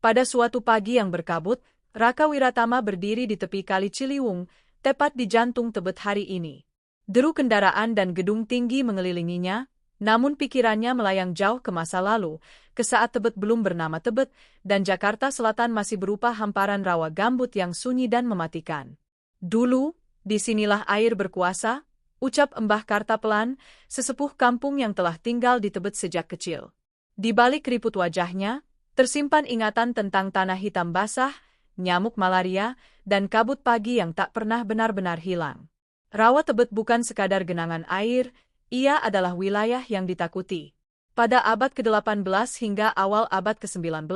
Pada suatu pagi yang berkabut, Raka Wiratama berdiri di tepi Kali Ciliwung, tepat di jantung Tebet hari ini. Deru kendaraan dan gedung tinggi mengelilinginya, namun pikirannya melayang jauh ke masa lalu, ke saat Tebet belum bernama Tebet, dan Jakarta Selatan masih berupa hamparan rawa gambut yang sunyi dan mematikan. Dulu, disinilah air berkuasa, ucap Embah Kartapelan, sesepuh kampung yang telah tinggal di Tebet sejak kecil. Di balik keriput wajahnya, tersimpan ingatan tentang tanah hitam basah, nyamuk malaria, dan kabut pagi yang tak pernah benar-benar hilang. Rawa Tebet bukan sekadar genangan air, ia adalah wilayah yang ditakuti. Pada abad ke-18 hingga awal abad ke-19,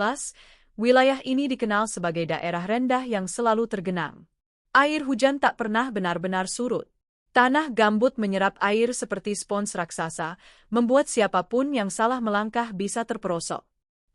wilayah ini dikenal sebagai daerah rendah yang selalu tergenang. Air hujan tak pernah benar-benar surut. Tanah gambut menyerap air seperti spons raksasa, membuat siapapun yang salah melangkah bisa terperosok.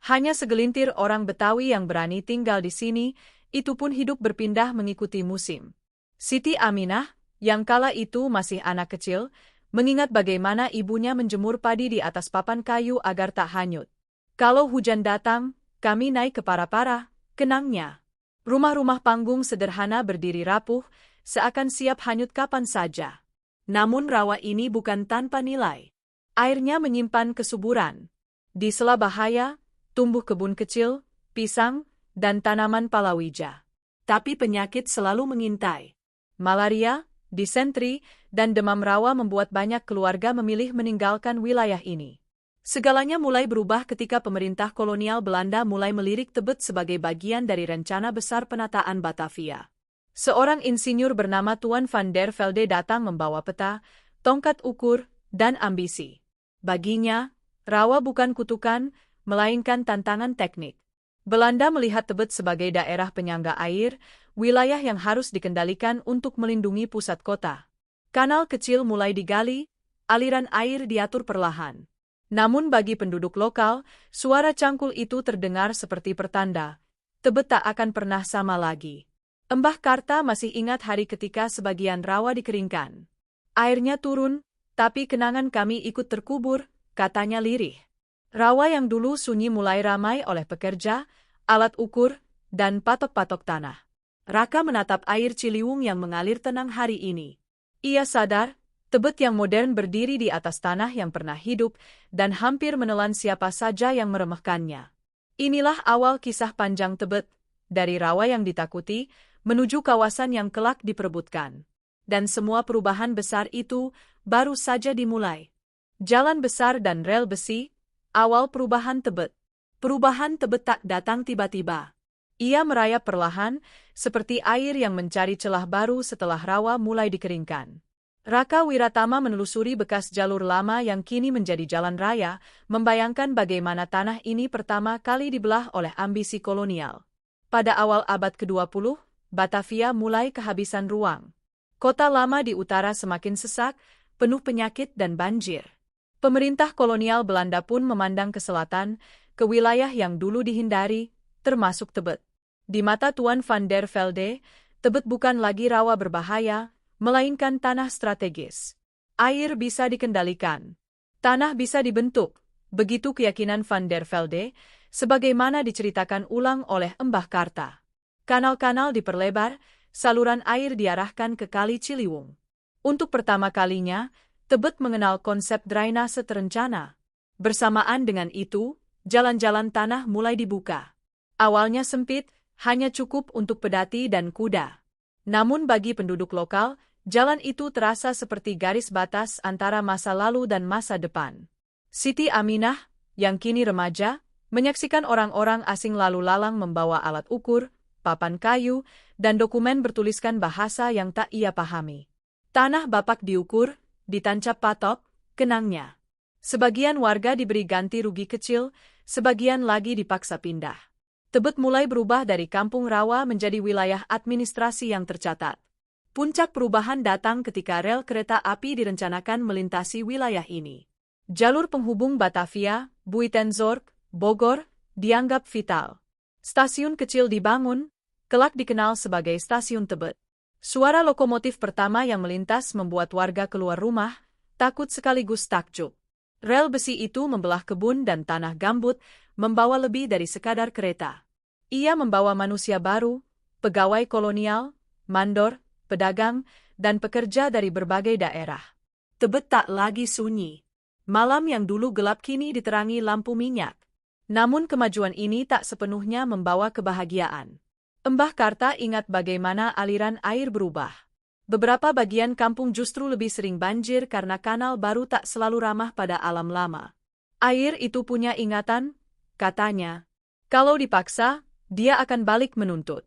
Hanya segelintir orang Betawi yang berani tinggal di sini, itu pun hidup berpindah mengikuti musim. Siti Aminah, yang kala itu masih anak kecil, mengingat bagaimana ibunya menjemur padi di atas papan kayu agar tak hanyut. Kalau hujan datang, kami naik ke para-para, kenangnya. Rumah-rumah panggung sederhana berdiri rapuh, seakan siap hanyut kapan saja. Namun rawa ini bukan tanpa nilai. Airnya menyimpan kesuburan. Di sela bahaya, tumbuh kebun kecil, pisang, dan tanaman palawija. Tapi penyakit selalu mengintai. Malaria, disentri, dan demam rawa membuat banyak keluarga memilih meninggalkan wilayah ini. Segalanya mulai berubah ketika pemerintah kolonial Belanda mulai melirik Tebet sebagai bagian dari rencana besar penataan Batavia. Seorang insinyur bernama Tuan van der Velde datang membawa peta, tongkat ukur, dan ambisi. Baginya, rawa bukan kutukan, melainkan tantangan teknik. Belanda melihat Tebet sebagai daerah penyangga air, wilayah yang harus dikendalikan untuk melindungi pusat kota. Kanal kecil mulai digali, aliran air diatur perlahan. Namun bagi penduduk lokal, suara cangkul itu terdengar seperti pertanda, Tebet tak akan pernah sama lagi. Embah Karta masih ingat hari ketika sebagian rawa dikeringkan. Airnya turun, tapi kenangan kami ikut terkubur, katanya lirih. Rawa yang dulu sunyi mulai ramai oleh pekerja, alat ukur, dan patok-patok tanah. Raka menatap air Ciliwung yang mengalir tenang hari ini. Ia sadar, Tebet yang modern berdiri di atas tanah yang pernah hidup, dan hampir menelan siapa saja yang meremehkannya. Inilah awal kisah panjang Tebet, dari rawa yang ditakuti, menuju kawasan yang kelak diperebutkan. Dan semua perubahan besar itu baru saja dimulai. Jalan besar dan rel besi, awal perubahan Tebet. Perubahan Tebet tak datang tiba-tiba. Ia merayap perlahan, seperti air yang mencari celah baru setelah rawa mulai dikeringkan. Raka Wiratama menelusuri bekas jalur lama yang kini menjadi jalan raya, membayangkan bagaimana tanah ini pertama kali dibelah oleh ambisi kolonial. Pada awal abad ke-20, Batavia mulai kehabisan ruang. Kota lama di utara semakin sesak, penuh penyakit dan banjir. Pemerintah kolonial Belanda pun memandang ke selatan, ke wilayah yang dulu dihindari, termasuk Tebet. Di mata Tuan van der Velde, Tebet bukan lagi rawa berbahaya, melainkan tanah strategis. Air bisa dikendalikan. Tanah bisa dibentuk, begitu keyakinan van der Velde, sebagaimana diceritakan ulang oleh Embah Karta. Kanal-kanal diperlebar, saluran air diarahkan ke Kali Ciliwung. Untuk pertama kalinya, Tebet mengenal konsep drainase terencana. Bersamaan dengan itu, jalan-jalan tanah mulai dibuka. Awalnya sempit, hanya cukup untuk pedati dan kuda. Namun bagi penduduk lokal, jalan itu terasa seperti garis batas antara masa lalu dan masa depan. Siti Aminah, yang kini remaja, menyaksikan orang-orang asing lalu lalang membawa alat ukur, papan kayu, dan dokumen bertuliskan bahasa yang tak ia pahami. Tanah bapak diukur, ditancap patok, kenangnya. Sebagian warga diberi ganti rugi kecil, sebagian lagi dipaksa pindah. Tebet mulai berubah dari kampung rawa menjadi wilayah administrasi yang tercatat. Puncak perubahan datang ketika rel kereta api direncanakan melintasi wilayah ini. Jalur penghubung Batavia, Buitenzorg, Bogor, dianggap vital. Stasiun kecil dibangun, kelak dikenal sebagai Stasiun Tebet. Suara lokomotif pertama yang melintas membuat warga keluar rumah, takut sekaligus takjub. Rel besi itu membelah kebun dan tanah gambut, membawa lebih dari sekadar kereta. Ia membawa manusia baru, pegawai kolonial, mandor, pedagang, dan pekerja dari berbagai daerah. Tebet tak lagi sunyi. Malam yang dulu gelap kini diterangi lampu minyak. Namun kemajuan ini tak sepenuhnya membawa kebahagiaan. Embah Karta ingat bagaimana aliran air berubah. Beberapa bagian kampung justru lebih sering banjir karena kanal baru tak selalu ramah pada alam lama. Air itu punya ingatan, katanya. Kalau dipaksa, dia akan balik menuntut.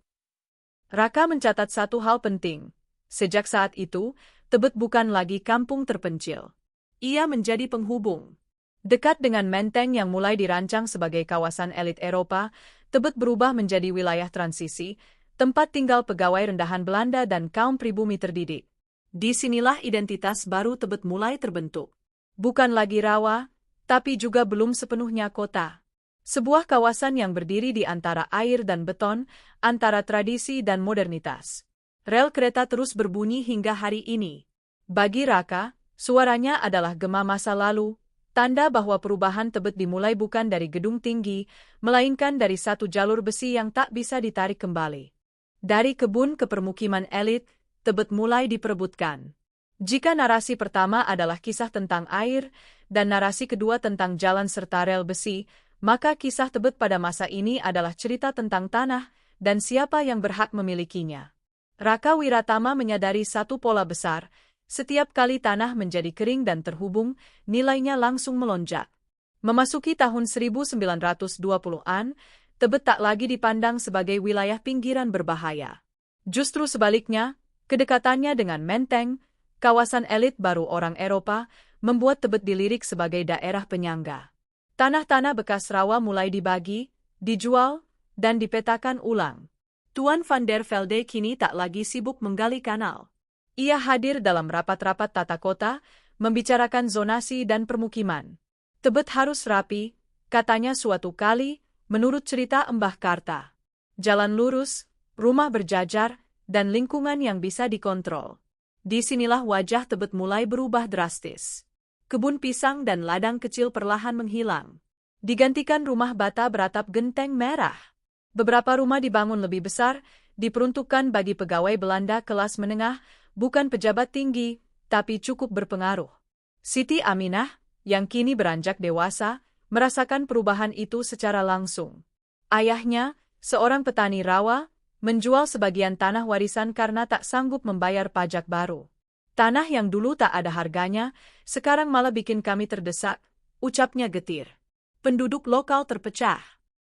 Raka mencatat satu hal penting. Sejak saat itu, Tebet bukan lagi kampung terpencil. Ia menjadi penghubung. Dekat dengan Menteng yang mulai dirancang sebagai kawasan elit Eropa, Tebet berubah menjadi wilayah transisi, tempat tinggal pegawai rendahan Belanda dan kaum pribumi terdidik. Disinilah identitas baru Tebet mulai terbentuk. Bukan lagi rawa, tapi juga belum sepenuhnya kota. Sebuah kawasan yang berdiri di antara air dan beton, antara tradisi dan modernitas. Rel kereta terus berbunyi hingga hari ini. Bagi Raka, suaranya adalah gema masa lalu, tanda bahwa perubahan Tebet dimulai bukan dari gedung tinggi, melainkan dari satu jalur besi yang tak bisa ditarik kembali. Dari kebun ke permukiman elit, Tebet mulai diperebutkan. Jika narasi pertama adalah kisah tentang air, dan narasi kedua tentang jalan serta rel besi, maka kisah Tebet pada masa ini adalah cerita tentang tanah, dan siapa yang berhak memilikinya. Raka Wiratama menyadari satu pola besar, setiap kali tanah menjadi kering dan terhubung, nilainya langsung melonjak. Memasuki tahun 1920-an, Tebet tak lagi dipandang sebagai wilayah pinggiran berbahaya. Justru sebaliknya, kedekatannya dengan Menteng, kawasan elit baru orang Eropa, membuat Tebet dilirik sebagai daerah penyangga. Tanah-tanah bekas rawa mulai dibagi, dijual, dan dipetakan ulang. Tuan van der Velde kini tak lagi sibuk menggali kanal. Ia hadir dalam rapat-rapat tata kota, membicarakan zonasi dan permukiman. Tebet harus rapi, katanya suatu kali, menurut cerita Embah Karta. Jalan lurus, rumah berjajar, dan lingkungan yang bisa dikontrol. Disinilah wajah Tebet mulai berubah drastis. Kebun pisang dan ladang kecil perlahan menghilang. Digantikan rumah bata beratap genteng merah. Beberapa rumah dibangun lebih besar, diperuntukkan bagi pegawai Belanda kelas menengah, bukan pejabat tinggi, tapi cukup berpengaruh. Siti Aminah, yang kini beranjak dewasa, merasakan perubahan itu secara langsung. Ayahnya, seorang petani rawa, menjual sebagian tanah warisan karena tak sanggup membayar pajak baru. Tanah yang dulu tak ada harganya, sekarang malah bikin kami terdesak, ucapnya getir. Penduduk lokal terpecah.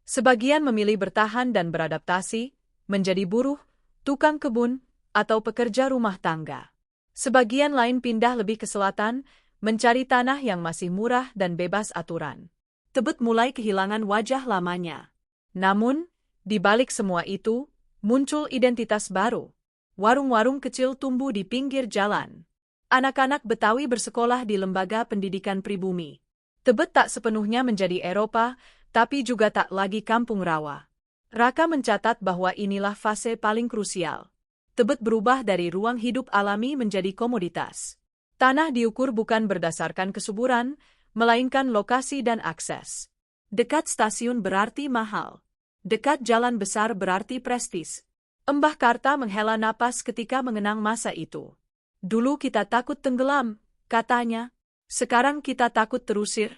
Sebagian memilih bertahan dan beradaptasi, menjadi buruh, tukang kebun, atau pekerja rumah tangga. Sebagian lain pindah lebih ke selatan, mencari tanah yang masih murah dan bebas aturan. Tebet mulai kehilangan wajah lamanya. Namun, di balik semua itu, muncul identitas baru. Warung-warung kecil tumbuh di pinggir jalan. Anak-anak Betawi bersekolah di lembaga pendidikan pribumi. Tebet tak sepenuhnya menjadi Eropa, tapi juga tak lagi kampung rawa. Raka mencatat bahwa inilah fase paling krusial. Tebet berubah dari ruang hidup alami menjadi komoditas. Tanah diukur bukan berdasarkan kesuburan, melainkan lokasi dan akses. Dekat stasiun berarti mahal. Dekat jalan besar berarti prestis. Embah Karta menghela napas ketika mengenang masa itu. Dulu kita takut tenggelam, katanya. Sekarang kita takut terusir.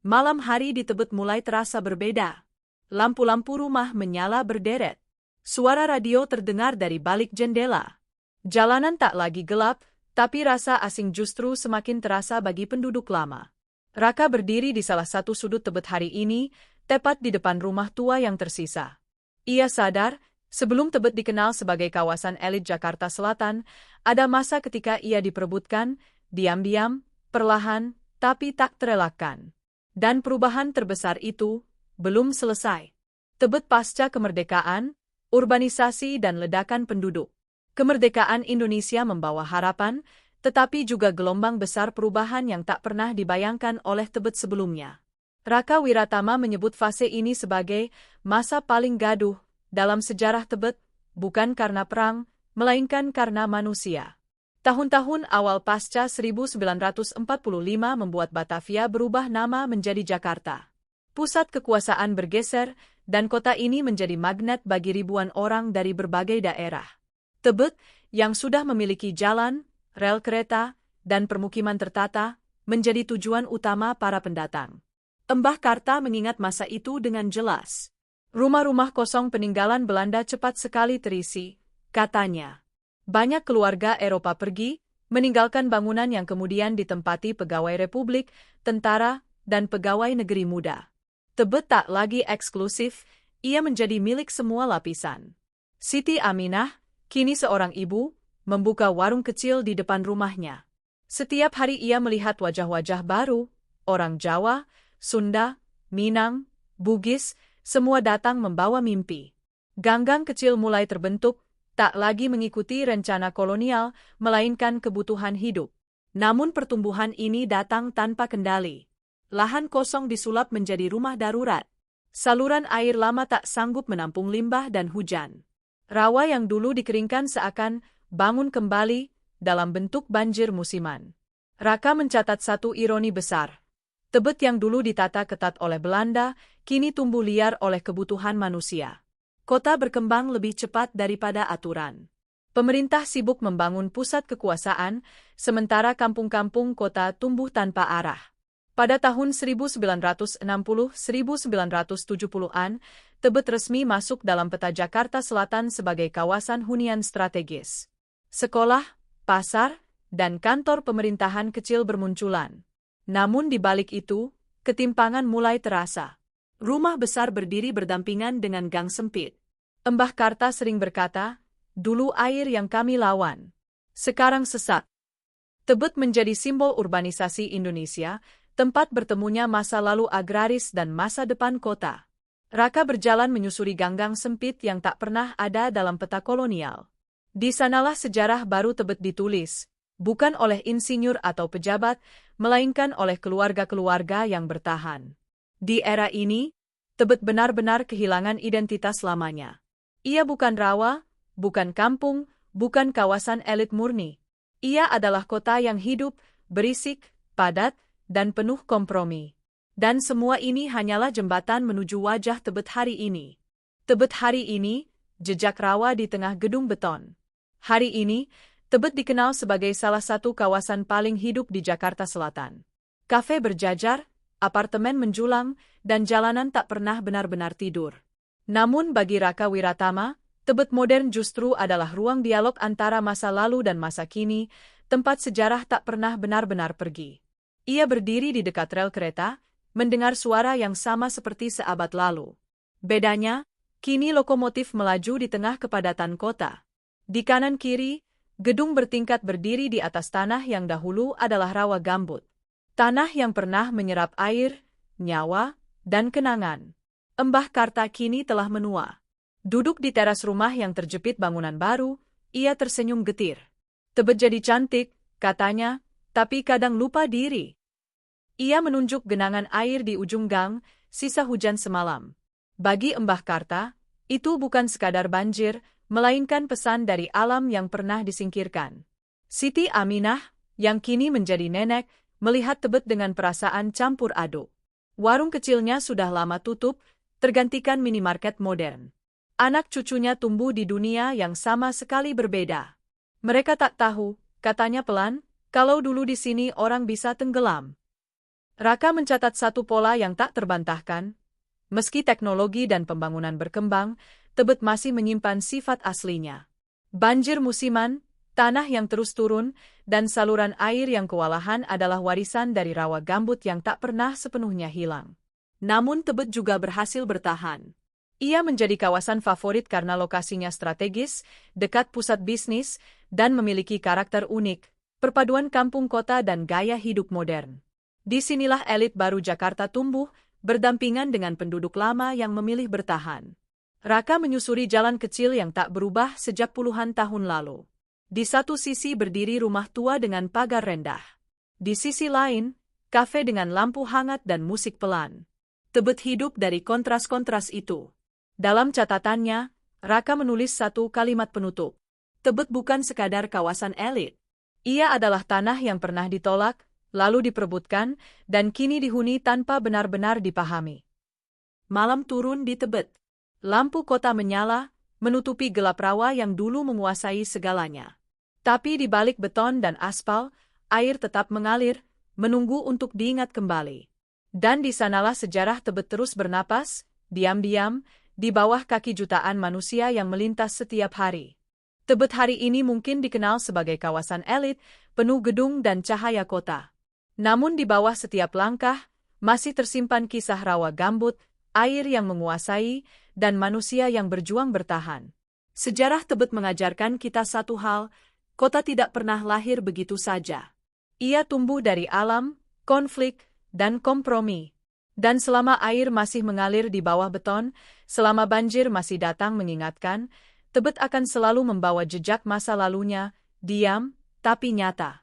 Malam hari di Tebet mulai terasa berbeda. Lampu-lampu rumah menyala berderet. Suara radio terdengar dari balik jendela. Jalanan tak lagi gelap, tapi rasa asing justru semakin terasa bagi penduduk lama. Raka berdiri di salah satu sudut Tebet hari ini, tepat di depan rumah tua yang tersisa. Ia sadar, sebelum Tebet dikenal sebagai kawasan elit Jakarta Selatan, ada masa ketika ia diperebutkan, diam-diam, perlahan, tapi tak terelakkan. Dan perubahan terbesar itu belum selesai. Tebet pasca kemerdekaan, urbanisasi dan ledakan penduduk. Kemerdekaan Indonesia membawa harapan, tetapi juga gelombang besar perubahan yang tak pernah dibayangkan oleh Tebet sebelumnya. Raka Wiratama menyebut fase ini sebagai masa paling gaduh dalam sejarah Tebet, bukan karena perang, melainkan karena manusia. Tahun-tahun awal pasca 1945 membuat Batavia berubah nama menjadi Jakarta. Pusat kekuasaan bergeser dan kota ini menjadi magnet bagi ribuan orang dari berbagai daerah. Tebet, yang sudah memiliki jalan, rel kereta, dan permukiman tertata, menjadi tujuan utama para pendatang. Embah Karta mengingat masa itu dengan jelas. Rumah-rumah kosong peninggalan Belanda cepat sekali terisi, katanya. Banyak keluarga Eropa pergi, meninggalkan bangunan yang kemudian ditempati pegawai republik, tentara, dan pegawai negeri muda. Tebet tak lagi eksklusif, ia menjadi milik semua lapisan. Siti Aminah, kini seorang ibu, membuka warung kecil di depan rumahnya. Setiap hari ia melihat wajah-wajah baru, orang Jawa, Sunda, Minang, Bugis, semua datang membawa mimpi. Gang-gang kecil mulai terbentuk, tak lagi mengikuti rencana kolonial, melainkan kebutuhan hidup. Namun pertumbuhan ini datang tanpa kendali. Lahan kosong disulap menjadi rumah darurat. Saluran air lama tak sanggup menampung limbah dan hujan. Rawa yang dulu dikeringkan seakan bangun kembali dalam bentuk banjir musiman. Raka mencatat satu ironi besar. Tebet yang dulu ditata ketat oleh Belanda, kini tumbuh liar oleh kebutuhan manusia. Kota berkembang lebih cepat daripada aturan. Pemerintah sibuk membangun pusat kekuasaan, sementara kampung-kampung kota tumbuh tanpa arah. Pada tahun 1960-1970-an, Tebet resmi masuk dalam peta Jakarta Selatan sebagai kawasan hunian strategis. Sekolah, pasar, dan kantor pemerintahan kecil bermunculan. Namun di balik itu, ketimpangan mulai terasa. Rumah besar berdiri berdampingan dengan gang sempit. Embah Karta sering berkata, "Dulu air yang kami lawan, sekarang sesat." Tebet menjadi simbol urbanisasi Indonesia, tempat bertemunya masa lalu agraris dan masa depan kota. Raka berjalan menyusuri gang-gang sempit yang tak pernah ada dalam peta kolonial. Di sanalah sejarah baru Tebet ditulis, bukan oleh insinyur atau pejabat, melainkan oleh keluarga-keluarga yang bertahan. Di era ini, Tebet benar-benar kehilangan identitas lamanya. Ia bukan rawa, bukan kampung, bukan kawasan elit murni. Ia adalah kota yang hidup, berisik, padat, dan penuh kompromi. Dan semua ini hanyalah jembatan menuju wajah Tebet hari ini. Tebet hari ini, jejak rawa di tengah gedung beton. Hari ini, Tebet dikenal sebagai salah satu kawasan paling hidup di Jakarta Selatan. Kafe berjajar, apartemen menjulang, dan jalanan tak pernah benar-benar tidur. Namun bagi Raka Wiratama, Tebet modern justru adalah ruang dialog antara masa lalu dan masa kini, tempat sejarah tak pernah benar-benar pergi. Ia berdiri di dekat rel kereta, mendengar suara yang sama seperti seabad lalu. Bedanya, kini lokomotif melaju di tengah kepadatan kota. Di kanan kiri, gedung bertingkat berdiri di atas tanah yang dahulu adalah rawa gambut. Tanah yang pernah menyerap air, nyawa, dan kenangan. Embah Karta kini telah menua. Duduk di teras rumah yang terjepit bangunan baru, ia tersenyum getir. Tebet jadi cantik, katanya, tapi kadang lupa diri. Ia menunjuk genangan air di ujung gang, sisa hujan semalam. Bagi Embah Karta, itu bukan sekadar banjir, melainkan pesan dari alam yang pernah disingkirkan. Siti Aminah, yang kini menjadi nenek, melihat Tebet dengan perasaan campur aduk. Warung kecilnya sudah lama tutup, tergantikan minimarket modern. Anak cucunya tumbuh di dunia yang sama sekali berbeda. Mereka tak tahu, katanya pelan, kalau dulu di sini orang bisa tenggelam. Raka mencatat satu pola yang tak terbantahkan. Meski teknologi dan pembangunan berkembang, Tebet masih menyimpan sifat aslinya. Banjir musiman, tanah yang terus turun, dan saluran air yang kewalahan adalah warisan dari rawa gambut yang tak pernah sepenuhnya hilang. Namun Tebet juga berhasil bertahan. Ia menjadi kawasan favorit karena lokasinya strategis, dekat pusat bisnis, dan memiliki karakter unik, perpaduan kampung kota dan gaya hidup modern. Disinilah elit baru Jakarta tumbuh, berdampingan dengan penduduk lama yang memilih bertahan. Raka menyusuri jalan kecil yang tak berubah sejak puluhan tahun lalu. Di satu sisi berdiri rumah tua dengan pagar rendah. Di sisi lain, kafe dengan lampu hangat dan musik pelan. Tebet hidup dari kontras-kontras itu. Dalam catatannya, Raka menulis satu kalimat penutup. Tebet bukan sekadar kawasan elit. Ia adalah tanah yang pernah ditolak, lalu diperebutkan, dan kini dihuni tanpa benar-benar dipahami. Malam turun di Tebet. Lampu kota menyala, menutupi gelap rawa yang dulu menguasai segalanya. Tapi di balik beton dan aspal, air tetap mengalir, menunggu untuk diingat kembali. Dan di sanalah sejarah Tebet terus bernapas, diam-diam, di bawah kaki jutaan manusia yang melintas setiap hari. Tebet hari ini mungkin dikenal sebagai kawasan elit, penuh gedung dan cahaya kota. Namun di bawah setiap langkah, masih tersimpan kisah rawa gambut, air yang menguasai, dan manusia yang berjuang bertahan. Sejarah Tebet mengajarkan kita satu hal, kota tidak pernah lahir begitu saja. Ia tumbuh dari alam, konflik, dan kompromi. Dan selama air masih mengalir di bawah beton, selama banjir masih datang mengingatkan, Tebet akan selalu membawa jejak masa lalunya, diam, tapi nyata.